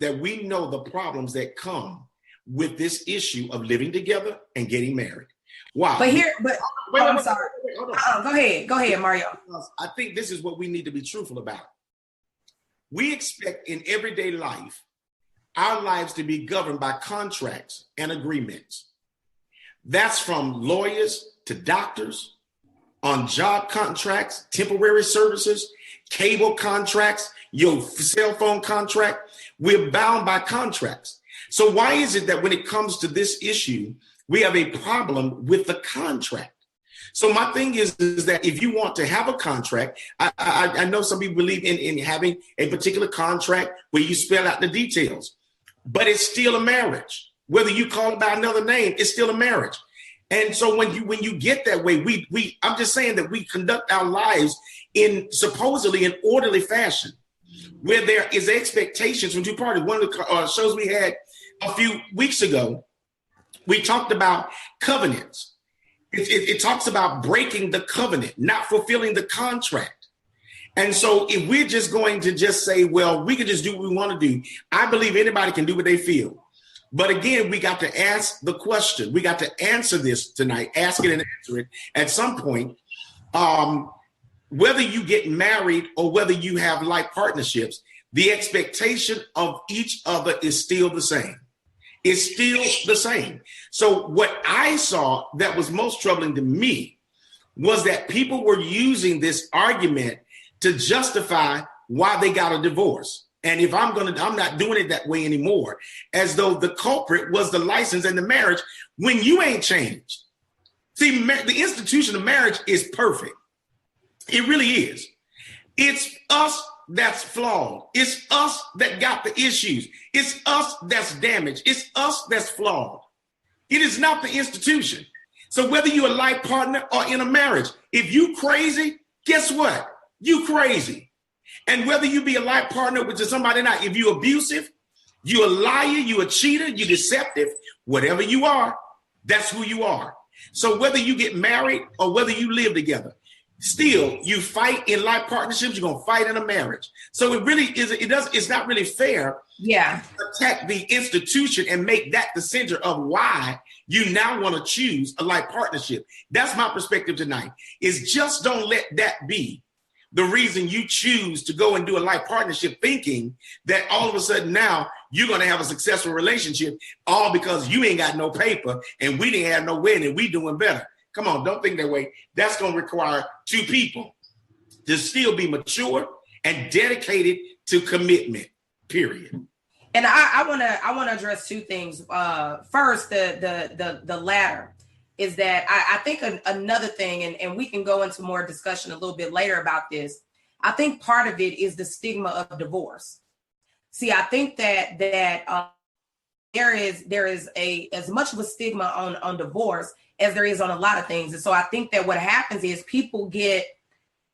that we know the problems that come with this issue of living together and getting married. Wow. I'm sorry. Go ahead, Mario. I think this is what we need to be truthful about. We expect in everyday life, our lives to be governed by contracts and agreements. That's from lawyers to doctors, on job contracts, temporary services, cable contracts, your cell phone contract. We're bound by contracts. So why is it that when it comes to this issue, we have a problem with the contract? So my thing is that if you want to have a contract, I know some people believe in having a particular contract where you spell out the details, but it's still a marriage. Whether you call it by another name, it's still a marriage. And so when you get that way, I'm just saying that we conduct our lives in supposedly an orderly fashion, where there is expectations from two parties. One of the shows we had a few weeks ago, we talked about covenants. It talks about breaking the covenant, not fulfilling the contract. And so if we're just going to just say, well, we can just do what we want to do, I believe anybody can do what they feel. But again, we got to ask the question. We got to answer this tonight, ask it and answer it at some point. Whether you get married or whether you have life partnerships, the expectation of each other is still the same. It's still the same. So what I saw that was most troubling to me was that people were using this argument to justify why they got a divorce. And if I'm not doing it that way anymore, as though the culprit was the license and the marriage when you ain't changed. See, the institution of marriage is perfect. It really is. It's us that's flawed. It's us that got the issues. It's us that's damaged. It's us that's flawed. It is not the institution. So whether you're a life partner or in a marriage, if you crazy, guess what? You crazy. And whether you be a life partner with somebody or not, if you're abusive, you're a liar, you're a cheater, you're deceptive, whatever you are, that's who you are. So whether you get married or whether you live together, still you fight in life partnerships, you're gonna fight in a marriage. So it really is, it's not really fair to attack the institution and make that the center of why you now want to choose a life partnership. That's my perspective tonight, is just don't let that be the reason you choose to go and do a life partnership, thinking that all of a sudden now you're going to have a successful relationship, all because you ain't got no paper and we didn't have no wedding and we doing better. Come on, don't think that way. That's going to require two people to still be mature and dedicated to commitment, period. And I want to address two things. First, the latter is that I think another thing, and we can go into more discussion a little bit later about this. I think part of it is the stigma of divorce. See, I think that there is as much of a stigma on divorce as there is on a lot of things. And so I think that what happens is people get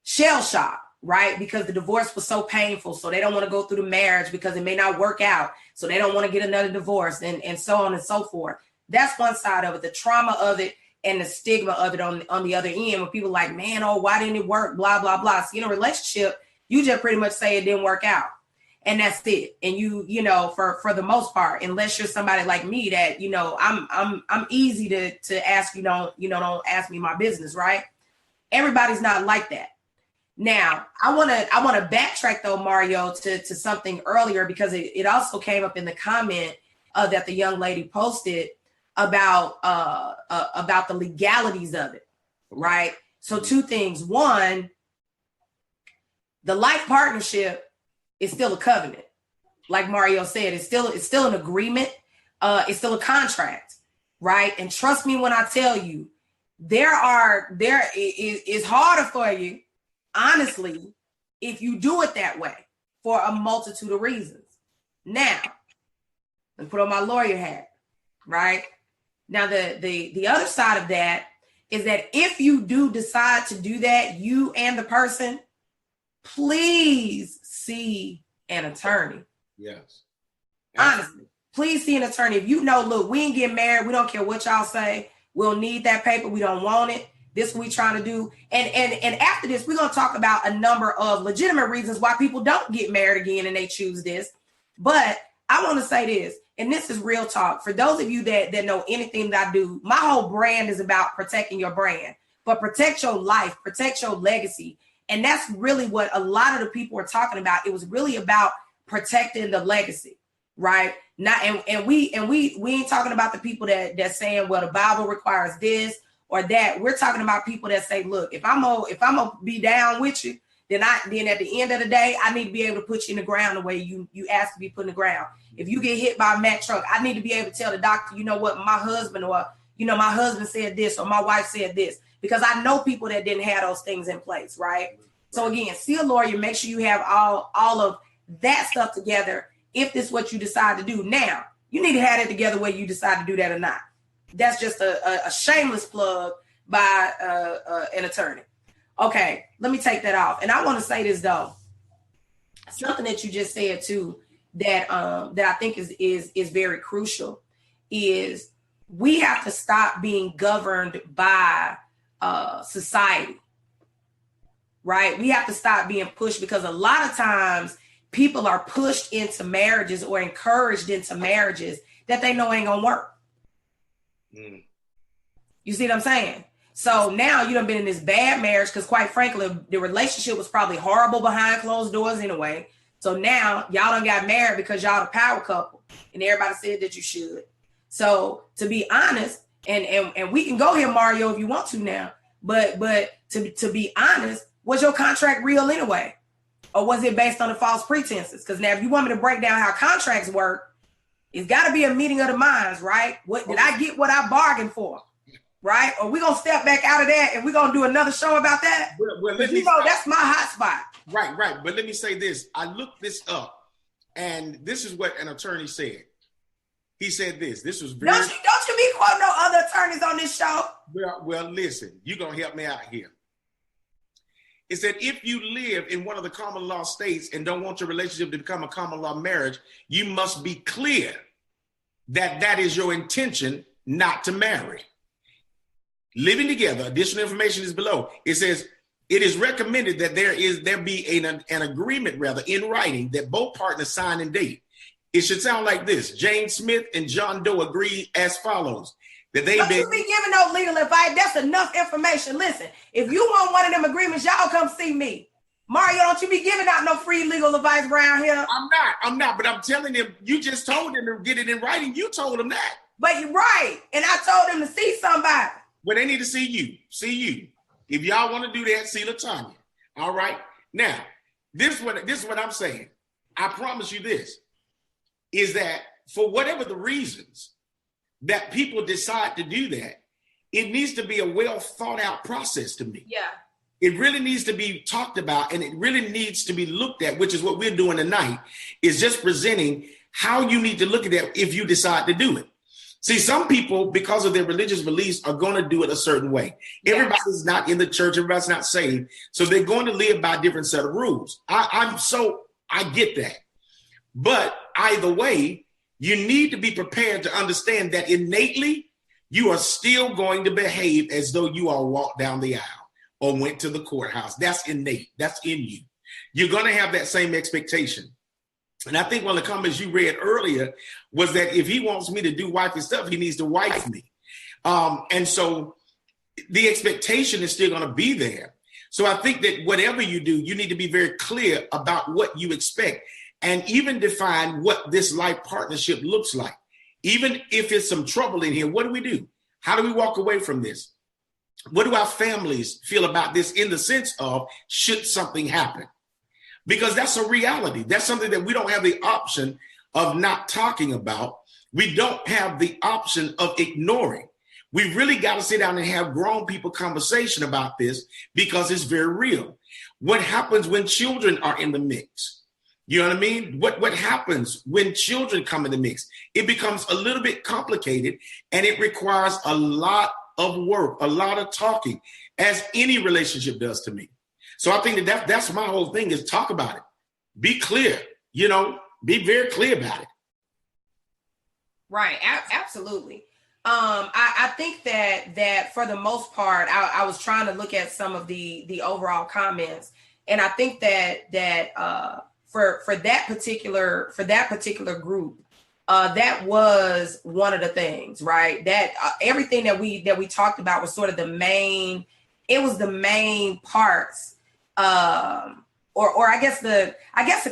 shell shocked, right? Because the divorce was so painful. So they don't want to go through the marriage because it may not work out. So they don't want to get another divorce and so on and so forth. That's one side of it, the trauma of it and the stigma of it on the other end, when people are like, man, oh, why didn't it work? Blah, blah, blah. So in a relationship, you just pretty much say it didn't work out. And that's it. And you know, for the most part, unless you're somebody like me that, you know, I'm easy to ask, don't ask me my business, right? Everybody's not like that. Now, I want to backtrack though, Mario, to something earlier, because it also came up in the comment that the young lady posted about the legalities of it, right? So two things. One, the life partnership is still a covenant. Like Mario said, it's still an agreement. It's still a contract, right? And trust me when I tell you, it's harder for you, honestly, if you do it that way for a multitude of reasons. Now, let's put on my lawyer hat, right? Now, the other side of that is that if you do decide to do that, you and the person, please see an attorney. Yes. Honestly, please see an attorney. If you know, look, we ain't getting married. We don't care what y'all say. We'll need that paper. We don't want it. This is what we trying to do. And after this, we're going to talk about a number of legitimate reasons why people don't get married again and they choose this. But I want to say this, and this is real talk. For those of you that know anything that I do, my whole brand is about protecting your brand, but protect your life, protect your legacy. And that's really what a lot of the people were talking about. It was really about protecting the legacy, right? Not and we ain't talking about the people that's saying, well, the Bible requires this or that. We're talking about people that say, look, if I'm gonna be down with you, then at the end of the day, I need to be able to put you in the ground the way you ask to be put in the ground. If you get hit by a Mack truck, I need to be able to tell the doctor, you know what, my husband said this or my wife said this, because I know people that didn't have those things in place, right? So again, see a lawyer, make sure you have all of that stuff together if this is what you decide to do. Now, you need to have it together whether you decide to do that or not. That's just a shameless plug by an attorney. Okay, let me take that off. And I want to say this though. Something that you just said too that I think is very crucial is we have to stop being governed by society. Right? We have to stop being pushed, because a lot of times people are pushed into marriages or encouraged into marriages that they know ain't gonna work. You see what I'm saying? So now you done been in this bad marriage because, quite frankly, the relationship was probably horrible behind closed doors anyway. So now y'all done got married because y'all the power couple and everybody said that you should. So to be honest, and we can go here, Mario, if you want to now, but to be honest, was your contract real anyway? Or was it based on the false pretenses? Because now if you want me to break down how contracts work, it's got to be a meeting of the minds, right? What did I get what I bargained for? Right? Or we gonna step back out of that and we're gonna do another show about that? Well, that's my hot spot. Right. But let me say this. I looked this up, and this is what an attorney said. He said this. This was very... Don't you be quoting no other attorneys on this show? Well, listen, you're gonna help me out here. It said, if you live in one of the common law states and don't want your relationship to become a common law marriage, you must be clear that that is your intention not to marry. Living together, additional information is below. It says, it is recommended that there be an agreement, rather, in writing that both partners sign and date. It should sound like this. Jane Smith and John Doe agree as follows. That they Don't you be giving no legal advice. That's enough information. Listen, if you want one of them agreements, y'all come see me. Mario, don't you be giving out no free legal advice around here. I'm not, but I'm telling them, you just told them to get it in writing. You told them that. But you're right. And I told them to see somebody. Well, they need to see you. If y'all want to do that, see LeTonya. All right. Now, this is what I'm saying. I promise you this, is that for whatever the reasons that people decide to do that, it needs to be a well thought out process to me. Yeah. It really needs to be talked about, and it really needs to be looked at, which is what we're doing tonight, is just presenting how you need to look at that if you decide to do it. See, some people, because of their religious beliefs, are going to do it a certain way. Yeah. Everybody's not in the church. Everybody's not saved. So they're going to live by a different set of rules. I get that. But either way, you need to be prepared to understand that innately, you are still going to behave as though you all walked down the aisle or went to the courthouse. That's innate. That's in you. You're going to have that same expectation. And I think one of the comments you read earlier was that if he wants me to do wifey stuff, he needs to wife me. And so the expectation is still going to be there. So I think that whatever you do, you need to be very clear about what you expect and even define what this life partnership looks like. Even if it's some trouble in here, what do we do? How do we walk away from this? What do our families feel about this in the sense of should something happen? Because that's a reality. That's something that we don't have the option of not talking about. We don't have the option of ignoring. We really got to sit down and have grown people conversation about this because it's very real. What happens when children are in the mix? You know what I mean? What happens when children come in the mix? It becomes a little bit complicated, and it requires a lot of work, a lot of talking, as any relationship does to me. So I think that's my whole thing is talk about it. Be clear, be very clear about it. Right. Absolutely. I think that for the most part, I was trying to look at some of the overall comments, and I think that for that particular group, that was one of the things, right? That everything that we talked about was sort of the main. It was the main parts, or I guess the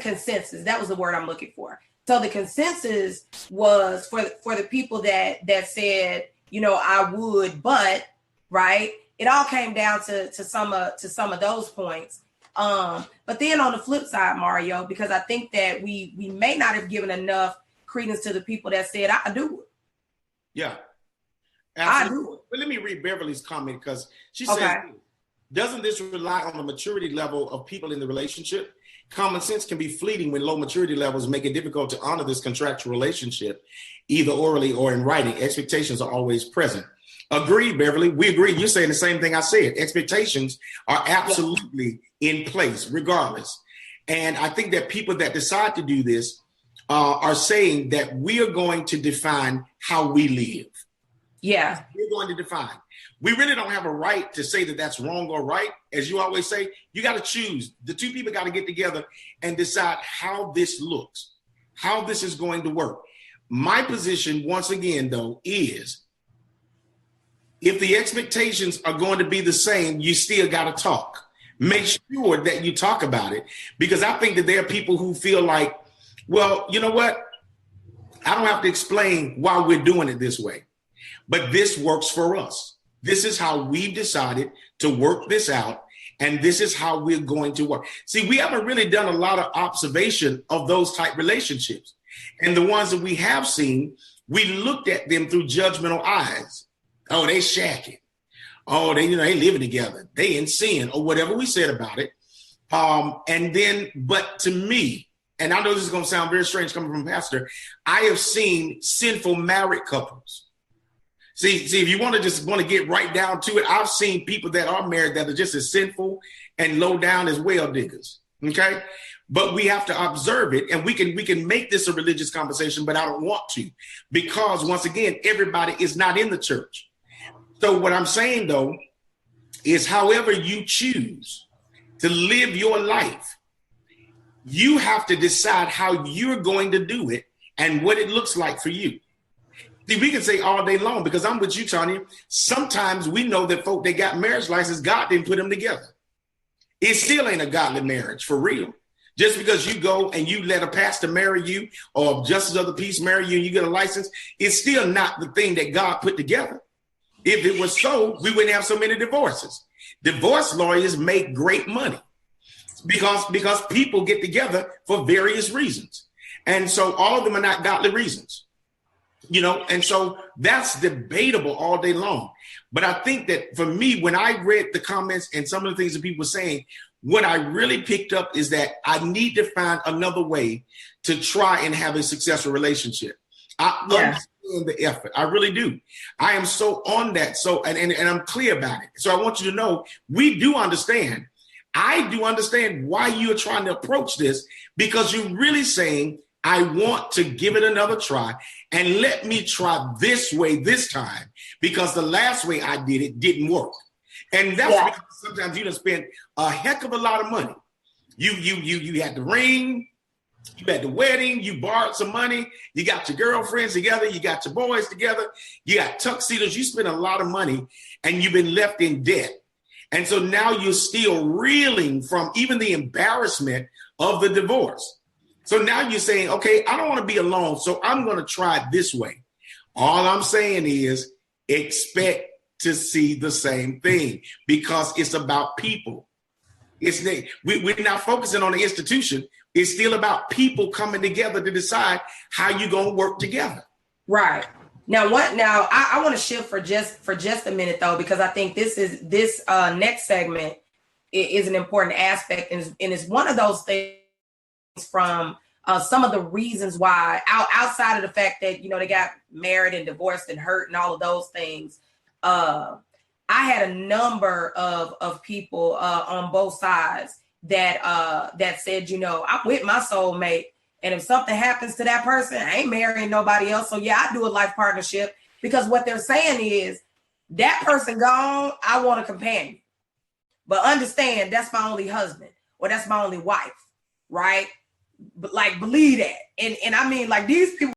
consensus. That was the word I'm looking for. So the consensus was for the people that said, I would, but right. It all came down to some of those points. But then on the flip side, Mario, because I think that we may not have given enough credence to the people that said, I do it. Yeah. Absolutely. I do it. But let me read Beverly's comment, because she says, doesn't this rely on the maturity level of people in the relationship? Common sense can be fleeting when low maturity levels make it difficult to honor this contractual relationship, either orally or in writing. Expectations are always present. Agreed, Beverly. We agree. You're saying the same thing I said. Expectations are absolutely in place, regardless. And I think that people that decide to do this are saying that we are going to define how we live. Yeah. We're going to define. We really don't have a right to say that that's wrong or right. As you always say, you got to choose. The two people got to get together and decide how this looks, how this is going to work. My position, once again, though, is if the expectations are going to be the same, you still got to talk. Make sure that you talk about it, because I think that there are people who feel like, well, you know what? I don't have to explain why we're doing it this way, but this works for us. This is how we've decided to work this out, and this is how we're going to work. See, we haven't really done a lot of observation of those type relationships. And the ones that we have seen, we looked at them through judgmental eyes. Oh, they shacking. Oh, they living together. They in sin, or whatever we said about it. But to me, and I know this is going to sound very strange coming from a pastor, I have seen sinful married couples. See, if you want to get right down to it, I've seen people that are married that are just as sinful and low down as well diggers. Okay. But we have to observe it, and we can make this a religious conversation, but I don't want to, because once again, everybody is not in the church. So what I'm saying, though, is however you choose to live your life, you have to decide how you're going to do it and what it looks like for you. See, we can say all day long, because I'm with you, Tanya. Sometimes we know that folk that got marriage license, God didn't put them together. It still ain't a godly marriage, for real. Just because you go and you let a pastor marry you, or justice of the peace marry you, and you get a license, it's still not the thing that God put together. If it was so, we wouldn't have so many divorces. Divorce lawyers make great money because people get together for various reasons. And so all of them are not godly reasons, and so that's debatable all day long. But I think that for me, when I read the comments and some of the things that people were saying, what I really picked up is that I need to find another way to try and have a successful relationship. I understand the effort. I really do. I am so on that. So, and I'm clear about it. So I want you to know, we do understand. I do understand why you're trying to approach this, because you're really saying, I want to give it another try, and let me try this way this time, because the last way I did it didn't work. And that's because sometimes you done spend a heck of a lot of money. You had the ring, you had the wedding, you borrowed some money, you got your girlfriends together, you got your boys together, you got tuxedos, you spent a lot of money, and you've been left in debt. And so now you're still reeling from even the embarrassment of the divorce. So now you're saying, okay, I don't want to be alone, so I'm going to try it this way. All I'm saying is expect to see the same thing, because it's about people. We're not focusing on the institution. It's still about people coming together to decide how you're going to work together. Right. Now, I want to shift for just a minute, though, because I think this next segment is an important aspect, and it's one of those things from some of the reasons why, outside of the fact that they got married and divorced and hurt and all of those things. I had a number of people on both sides that said, I'm with my soulmate, and if something happens to that person, I ain't marrying nobody else. So yeah, I do a life partnership, because what they're saying is that person gone, I want a companion. But understand, that's my only husband, or that's my only wife, right? like believe that. And I mean, like these people